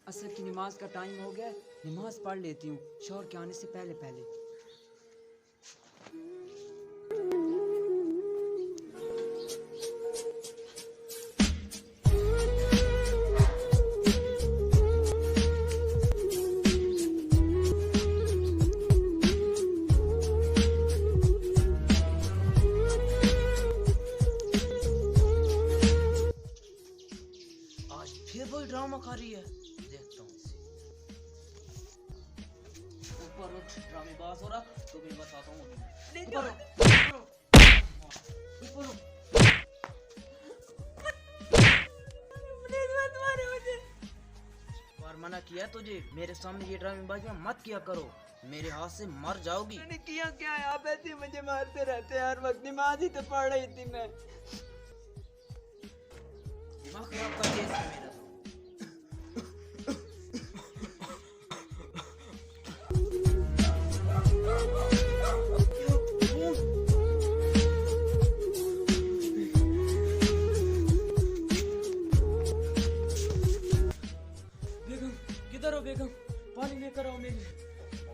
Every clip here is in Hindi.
असर की नमाज का टाइम हो गया है, नमाज पढ़ लेती हूँ शौहर के आने से पहले पहले। आज फिर वही ड्रामा कर रही है, देखता हूँ इसे। ऊपर उठ, ड्रामेबाज हो रहा तो मैं बताता हूँ तुम्हें। ऊपर उठ, ऊपर उठ। प्लीज मत मारो मुझे। बार मना किया तुझे, मेरे सामने ये ड्रामेबाजियां मत किया करो, मेरे हाथ से मर जाओगी। मैंने किया क्या है? आप ऐसे मुझे मारते रहते हैं हर वक्त। नमाज ही तो पढ़ रही थी मैं। दिमाग खराब कर दिया इसने मेरा तो। बेगम किधर हो बेगम? पानी लेकर आओ मेरे।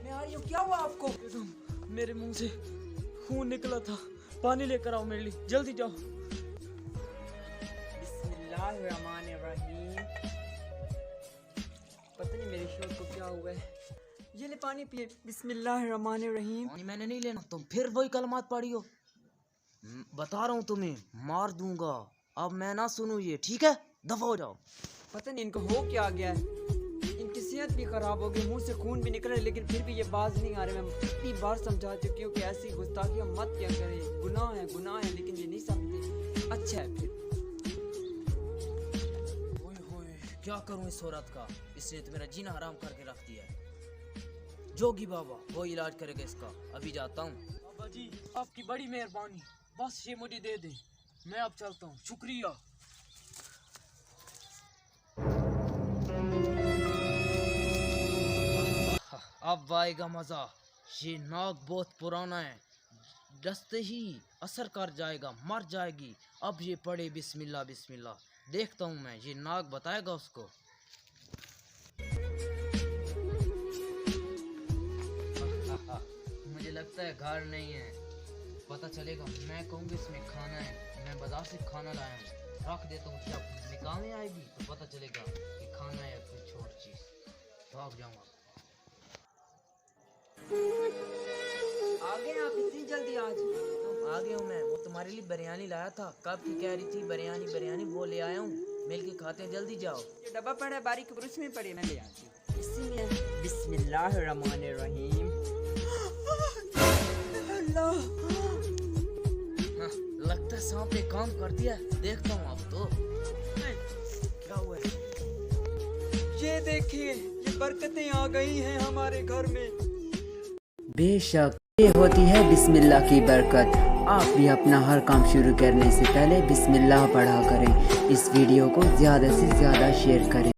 मैं आ रही हूँ। क्या हुआ आपको? बेगम मेरे मुंह से खून निकला था, पानी लेकर आओ मेरे लिए, जल्दी जाओ। बिस्मिल्लाहिर्रहमानिर्रहीम। पता नहीं मेरे शोर को क्या हुआ है। ये ले पानी पिए। बिस्मिल्लाहिर्रहमानिर्रहीम। पानी मैंने नहीं लेना, तुम फिर वही कलमात पढ़ी हो। बता रहा हूँ तुम्हें, मार दूंगा। अब मैं ना सुनूं ये, ठीक है? दफा हो जाओ। पता नहीं इनको हो क्या गया है। इनकी सेहत भी खराब हो गई, मुंह से खून भी निकल रहा है, लेकिन फिर भी ये बाज नहीं आ रहे। मैं कितनी बार समझा चुकी हूँ कि ऐसी गुस्ताखियाँ मत क्या करें, गुनाह है, लेकिन ये नहीं समझते। अच्छा है फिर। ओए होए, क्या करूं इस औरत का, इसने तो मेरा जीना हराम करके रख दिया है। जोगी बाबा वो इलाज करेगा इसका, अभी जाता हूँ। बाबा जी आपकी बड़ी मेहरबानी, बस ये मुझे दे दे, मैं अब चलता हूँ। शुक्रिया। अब आएगा मजा। ये नाग बहुत पुराना है, डसते ही असर कर जाएगा, मर जाएगी। अब ये पढ़े बिस्मिल्लाह बिस्मिल्लाह। देखता हूँ मैं, ये नाग बताएगा उसको। मुझे लगता है घर नहीं है, पता चलेगा। मैं कहूँगी इसमें खाना है, मैं बाजार से खाना लाया हूँ, रख देता हूँ। जब निकालने आएगी तो पता चलेगा कि खाना है या कुछ और चीज। भाग जाऊंगा। आ गए आप इतनी जल्दी आज? आ गया हूँ मैं, वो तुम्हारे लिए बिरयानी लाया था, कब की कह रही थी बिरयानी बिरयानी, वो ले आया हूँ। मिल के खाते हैं, जल्दी जाओ। ये डब्बा पड़ा है बारीक ब्रुश में पड़े, मैं ले आती हूँ। इसी में बिस्मिल्लाहिर्रहमानिर्रहीम। अल्लाह, हाँ, लगता है सांप ने काम कर दिया। देखता हूँ अब तो क्या हुआ है। ये देखिए, ये बरकतें आ गई हैं हमारे घर में। बेशक ये होती है बिस्मिल्लाह की बरकत। आप भी अपना हर काम शुरू करने से पहले बिस्मिल्लाह पढ़ा करें। इस वीडियो को ज़्यादा से ज़्यादा शेयर करें।